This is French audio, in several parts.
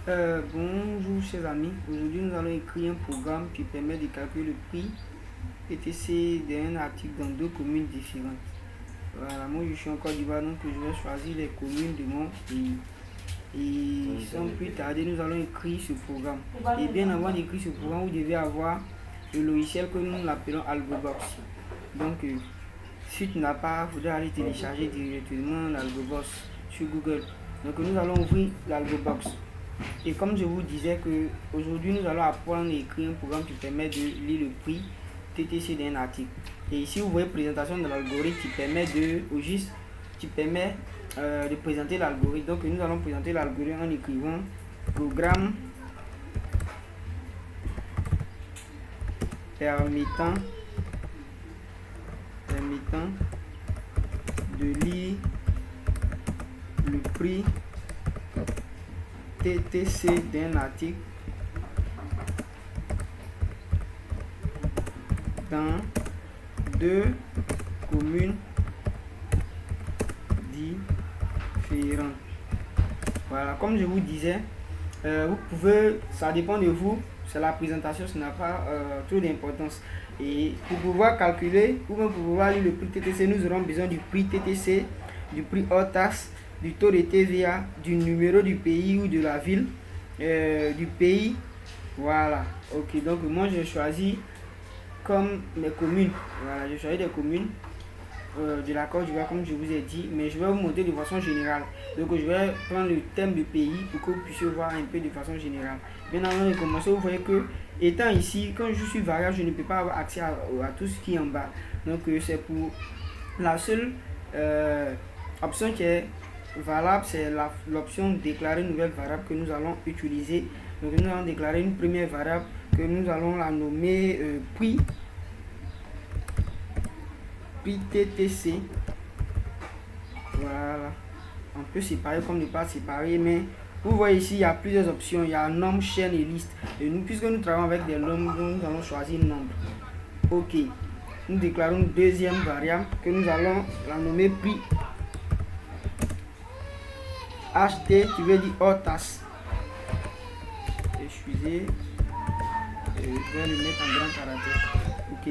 Bonjour chers amis, aujourd'hui nous allons écrire un programme qui permet de calculer le prix TTC d'un article dans deux communes différentes. Voilà, moi je suis en Côte d'Ivoire donc je vais choisir les communes de mon pays. Et sans plus tarder, nous allons écrire ce programme. Et bien avant d'écrire ce programme, vous devez avoir le logiciel que nous l'appelons AlgoBox. Donc si tu n'as pas, il faudra aller télécharger directement l'AlgoBox sur Google. Donc nous allons ouvrir l'AlgoBox. Et comme je vous disais que aujourd'hui nous allons apprendre à écrire un programme qui permet de lire le prix TTC d'un article. Et ici vous voyez présentation de l'algorithme qui permet de présenter l'algorithme. Donc nous allons présenter l'algorithme en écrivant programme permettant de lire le prix TTC d'un article dans deux communes différentes. Voilà, comme je vous disais, vous pouvez, ça dépend de vous, c'est la présentation, ça n'a pas trop d'importance. Et pour pouvoir calculer, ou même pour pouvoir lire le prix TTC, nous aurons besoin du prix TTC, du prix hors taxe, du taux de TVA, du numéro du pays ou de la ville, du pays. Voilà, ok, donc moi j'ai choisi comme mes communes. Voilà, j'ai choisi des communes de la Côte d'Ivoire comme je vous ai dit, mais je vais vous montrer de façon générale. Donc je vais prendre le thème du pays pour que vous puissiez voir un peu de façon générale. Bien avant de commencer, vous voyez que étant ici, quand je suis variable, je ne peux pas avoir accès à tout ce qui est en bas. Donc c'est pour la seule option qui est valable, c'est l'option déclarer une nouvelle variable que nous allons utiliser. Donc nous allons déclarer une première variable que nous allons la nommer prix TTC. Voilà, on peut séparer comme ne pas séparer, mais vous voyez ici il y a plusieurs options. Il y a nombre, chaîne et liste. Et nous, puisque nous travaillons avec des nombres, nous allons choisir nombre. Ok, nous déclarons une deuxième variable que nous allons la nommer prix HT, tu veux dire hors taxe. Excusez, je vais le mettre en grand caractère. Ok.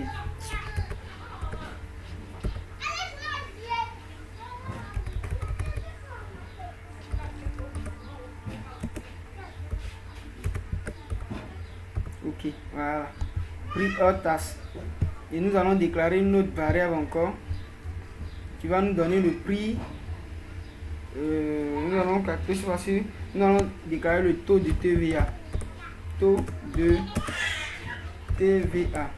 Ok, voilà. Prix hors taxe. Et nous allons déclarer une autre variable encore qui va nous donner le prix. Nous allons calculer cette fois-ci. Nous allons déclarer le taux de TVA. Taux de TVA.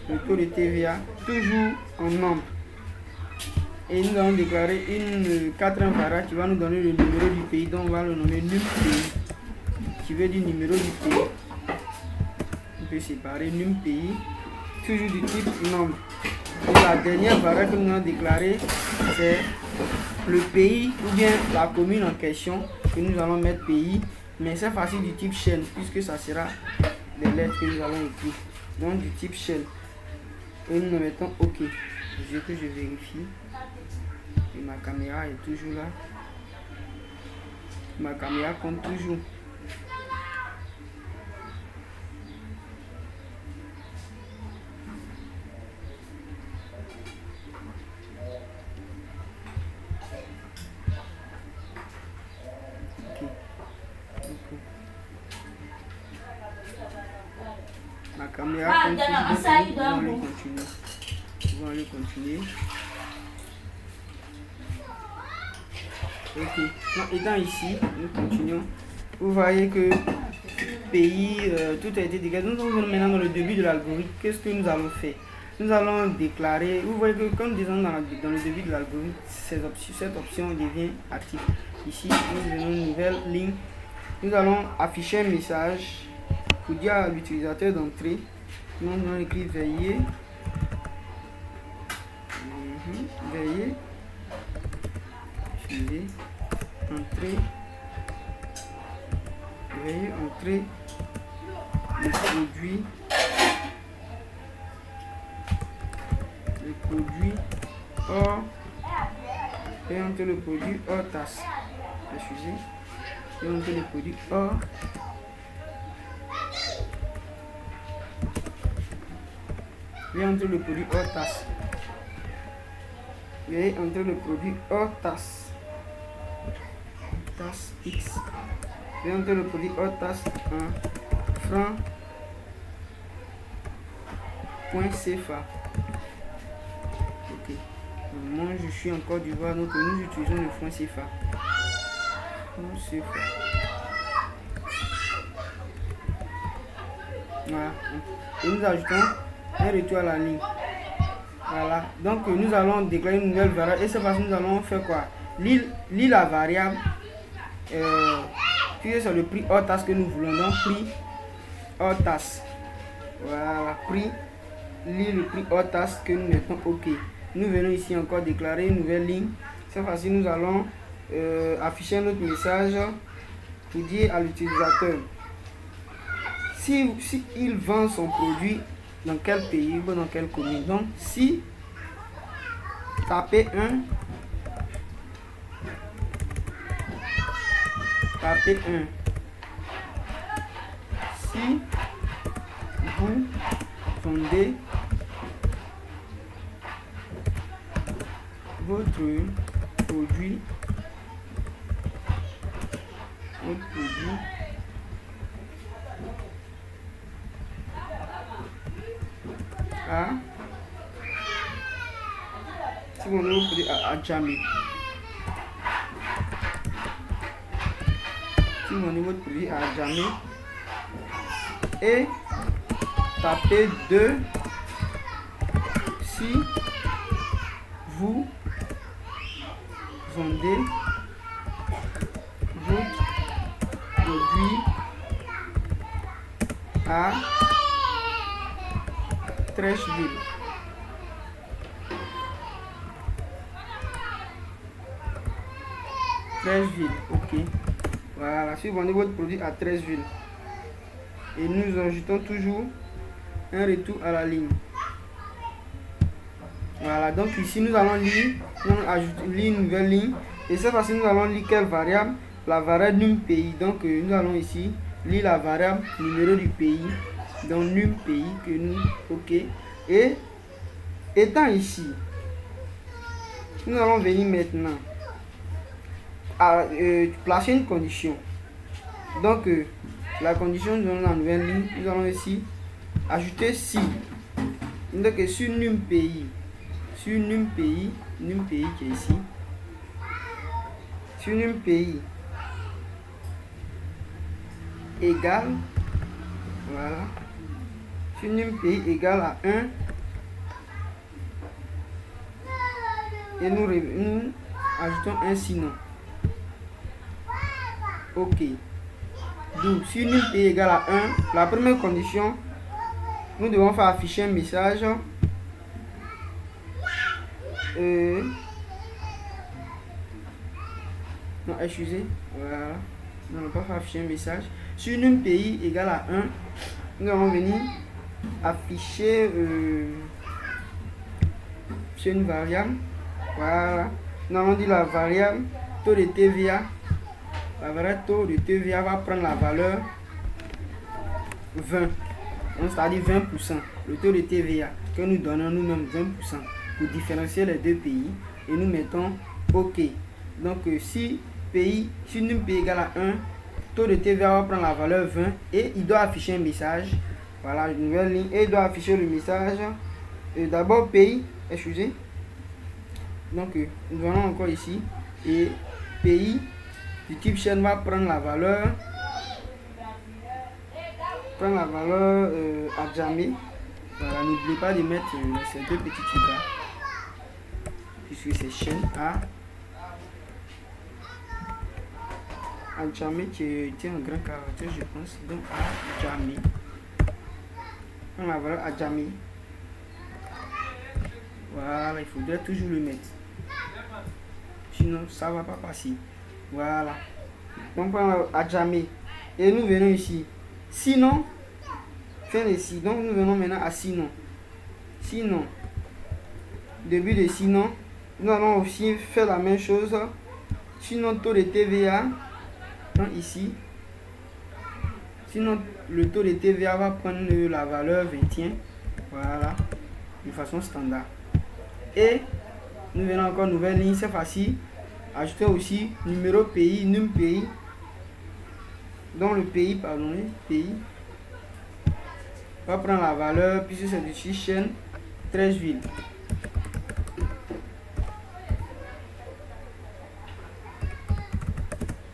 Le taux de TVA, toujours en nombre. Et nous allons déclarer une quatrième variable qui va nous donner le numéro du pays, donc on va le nommer num pays, qui veut dire numéro du pays. On peut séparer num pays, toujours du type nombre. Et la dernière variable que nous allons déclarer, c'est le pays ou bien la commune en question, que nous allons mettre pays, mais c'est facile du type chaîne, puisque ça sera les lettres que nous allons écrire. Donc du type chaîne. Et nous mettons OK. Je vérifie. Et ma caméra est toujours là. Ma caméra compte toujours. Ok. Ma caméra compte toujours. Nous allons continuer. Ok, donc, étant ici, nous continuons. Vous voyez que pays, tout a été déclaré. Nous sommes maintenant dans le début de l'algorithme. Qu'est-ce que nous allons faire? Nous allons déclarer. Vous voyez que quand nous descendons dans le début de l'algorithme, cette option devient active. Ici, nous avons une nouvelle ligne. Nous allons afficher un message pour dire à l'utilisateur d'entrer. Nous allons écrire veiller. Veillez. Entrer. Veuillez entrer le produit hors et entre le produit hors tasse. Excusez. Et entre le produit hors et entre le produit hors tasse. Et entre le produit hors tasse. Tasse X. Et entre le produit hors tasse 1 franc point CFA. Ok. Moi je suis en Côte d'Ivoire, donc nous utilisons le franc CFA. Franc CFA. Voilà. Et nous ajoutons un retour à la ligne. Voilà. Donc nous allons déclarer une nouvelle variable. Et c'est parce que nous allons faire quoi? Lire la variable. Puis c'est le prix hors tasse que nous voulons. Donc prix hors tasse. Voilà. Prix. Lire le prix hors tasse que nous mettons OK. Nous venons ici encore déclarer une nouvelle ligne. Cette fois-ci, nous allons afficher notre message pour dire à l'utilisateur si il vend son produit dans quel pays ou dans quelle commune. Donc, si tapez 1, si vous vendez votre produit à si vous vendez votre produit à Djamé, si vous vendez votre produit à Djamé et tapez 2 si vous vendez votre produit à Trècheville. Ok. Voilà, si vous vendez votre produit à Trècheville. Et nous ajoutons toujours un retour à la ligne. Voilà, donc ici nous allons lire une nouvelle ligne. Et cette fois-ci nous allons lire quelle variable? La variable num pays. Donc nous allons ici lire la variable numéro du pays. Donc num pays que nous, ok. Et étant ici, nous allons venir maintenant à placer une condition. Donc la condition nous allons la nouvelle ligne. Nous allons ici ajouter si. Donc sur num pays. Sur num pays qui est ici. Sur num pays égale, voilà. Sur num pays égale à 1. Et nous ajoutons un sinon. Ok. Donc, si num pays égale à 1, la première condition, nous devons faire afficher un message. Non, excusez, voilà. Nous n'allons pas faire afficher un message. Si num pays égale à 1, nous allons venir afficher une variable. Voilà. Nous allons dire la variable taux de TVA. La variable taux de TVA va prendre la valeur 20. C'est-à-dire 20%. Le taux de TVA que nous donnons nous-mêmes 20% pour différencier les deux pays. Et nous mettons OK. Donc si num pays égale à 1, taux de TVA va prendre la valeur 20 et il doit afficher un message. Voilà, une nouvelle ligne. Et il doit afficher le message. D'abord pays, excusez. Donc nous allons encore ici. Et pays du type chaîne va prendre la valeur. À Djamé. Voilà, n'oubliez pas de mettre ces deux petits trucs là. Puisque c'est chaîne A. À Djamé qui était en grand caractère, je pense. Donc à Djamé. On va voir à Djamé. Voilà, il faudrait toujours le mettre. Sinon, ça ne va pas passer. Voilà. Donc, on va à Djamé. Et nous venons ici. Sinon, fin de si. Donc, nous venons maintenant à sinon. Sinon. Début de sinon. Nous allons aussi faire la même chose sur notre taux de TVA. Donc ici, sinon le taux de TVA va prendre la valeur 21. Voilà, de façon standard. Et nous venons encore nouvelle ligne, cette fois-ci, ajouter aussi numéro pays, num pays. Donc le pays, pardon, pays va prendre la valeur, puisque c'est du chaîne 13 villes.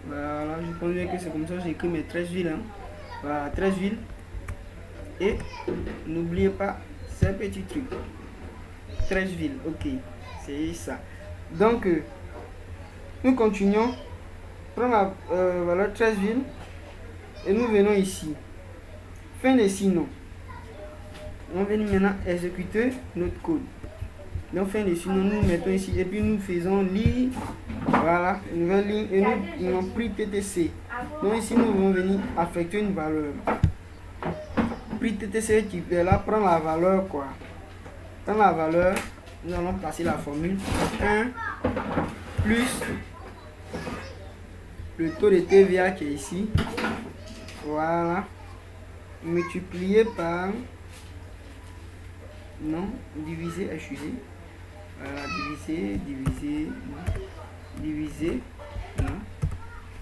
Voilà, je pense bien que c'est comme ça que j'ai écrit mes 13 villes. Hein. Voilà, 13 villes. Et n'oubliez pas ces petits trucs. 13 villes, ok. C'est ça. Donc, nous continuons. Prends la valeur 13 villes. Et nous venons ici. Fin de sinon. On va maintenant exécuter notre code. Donc, fin de sinon, nous mettons ici. Et puis, nous faisons lire. Voilà, une nouvelle ligne. Et nous avons pris TTC. Donc, ici, nous allons venir affecter une valeur. Prix TTC qui est là, prend la valeur quoi. Dans la valeur, nous allons passer la formule 1 plus le taux de TVA qui est ici. Voilà. Multiplié par non, divisé, excusez. Voilà, divisé, non.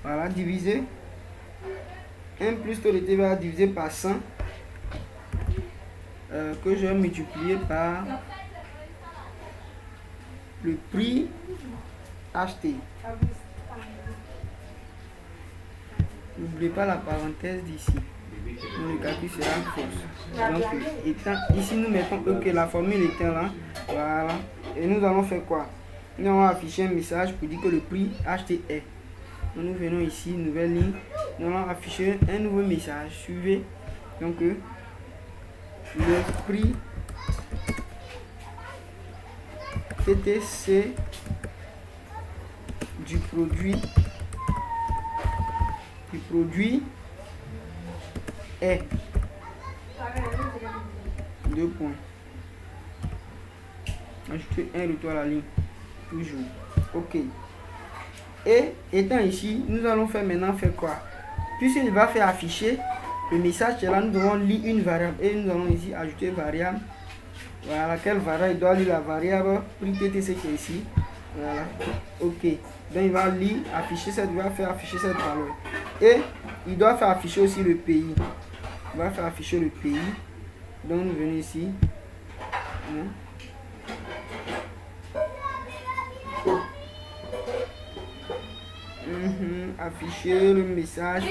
Voilà, divisé 1 plus taux de TVA divisé par 100 que je vais multiplier par le prix acheté. N'oubliez pas la parenthèse d'ici. Le calcul sera fausse. Donc, ici nous mettons que la formule est là. Voilà. Et nous allons faire quoi? Nous allons afficher un message pour dire que le prix acheté est. Donc, nous venons ici, nouvelle ligne. Nous allons afficher un nouveau message. Suivez. Donc, le prix TTC du produit est 2 points. Ajouter un retour à la ligne. Toujours. Ok. Et étant ici, nous allons maintenant faire quoi? Puisqu'il va faire afficher le message qui est là, nous devons lire une variable. Et nous allons ici ajouter variable. Voilà, laquelle variable, il doit lire la variable prix TTC qui est ici. Voilà. Ok. Donc il va lire, afficher cette, il va faire afficher cette valeur. Et il doit faire afficher aussi le pays. Il va faire afficher le pays. Donc nous venons ici. Afficher le message.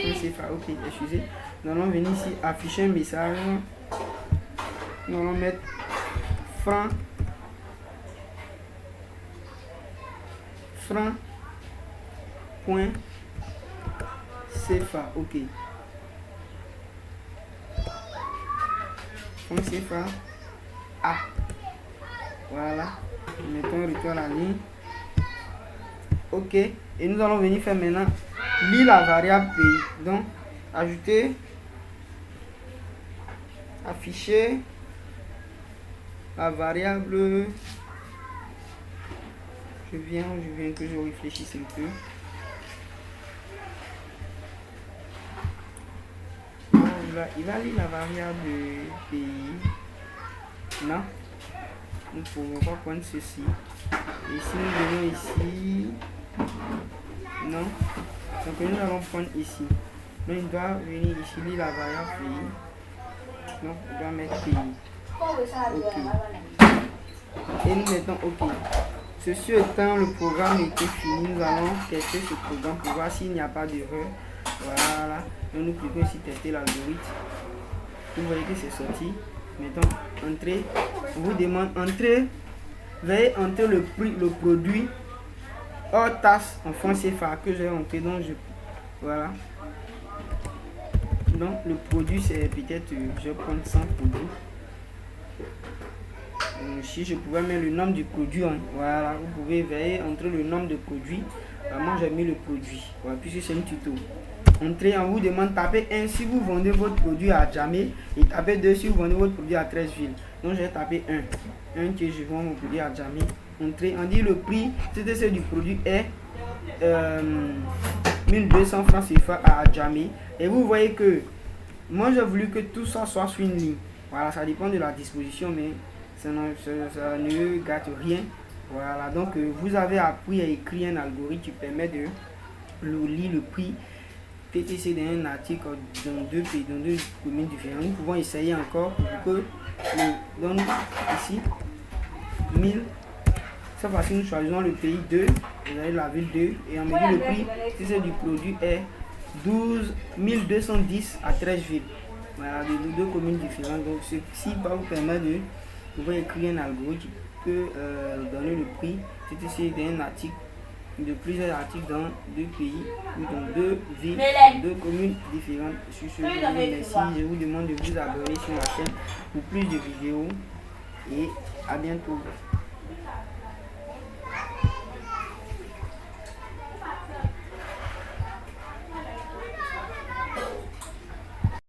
Ok, excusez. Nous allons venir ici afficher un message. Nous allons mettre franc point CFA. Ok. Point CFA A. Voilà. Mettons un retour à la ligne. Ok. Et nous allons venir faire maintenant lire la variable pays. Donc, ajouter, afficher la variable. Je viens que je réfléchisse un peu. Il va lire la variable pays. Non, nous ne pouvons pas prendre ceci. Et si nous venons ici, non, donc nous allons prendre ici. Donc il doit venir ici lire la variable pays. Non, il doit mettre pays. Ok. Et nous mettons OK. Ceci étant, le programme était fini. Nous allons tester ce programme pour voir s'il n'y a pas d'erreur. Voilà. Donc nous cliquons ici tester l'algorithme. Vous voyez que c'est sorti. Mettons entrée. On vous demande entrer. Veuillez entrer le prix, le produit hors taxe en francs CFA que j'ai entré. Donc voilà. Donc le produit c'est peut-être, je vais prendre 100 produits. Si je pouvais mettre le nom du produit, hein, voilà, vous pouvez veiller entre le nom de produit. Moi j'ai mis le produit, voilà, puisque c'est un tuto. Entrez, on vous demande taper 1 si vous vendez votre produit à Djamé et taper 2 si vous vendez votre produit à 13 villes. Donc j'ai tapé 1 que je vends mon produit à Djamé. entrée. On dit le prix TTC du produit est 1200 francs CFA à Adjamé. Et vous voyez que moi j'ai voulu que tout ça soit sur une ligne. Voilà, ça dépend de la disposition, mais ça ne gâte rien. Voilà, donc vous avez appris à écrire un algorithme qui permet de lire le prix TTC d'un article dans deux communes différentes. Nous pouvons essayer encore pour que nous donne ici 1000. Cette fois-ci, nous choisissons le pays 2, vous avez la ville 2, et on me dit le prix TTC du produit est 12 210 à 13 villes. Voilà, de deux communes différentes. Donc, ceci va vous permettre de pouvoir écrire un algorithme qui peut donner le prix TTC d'un article, de plusieurs articles dans deux pays ou dans deux villes, deux communes différentes. Sur ce, je vous remercie. Je vous demande de vous abonner sur la chaîne pour plus de vidéos et à bientôt.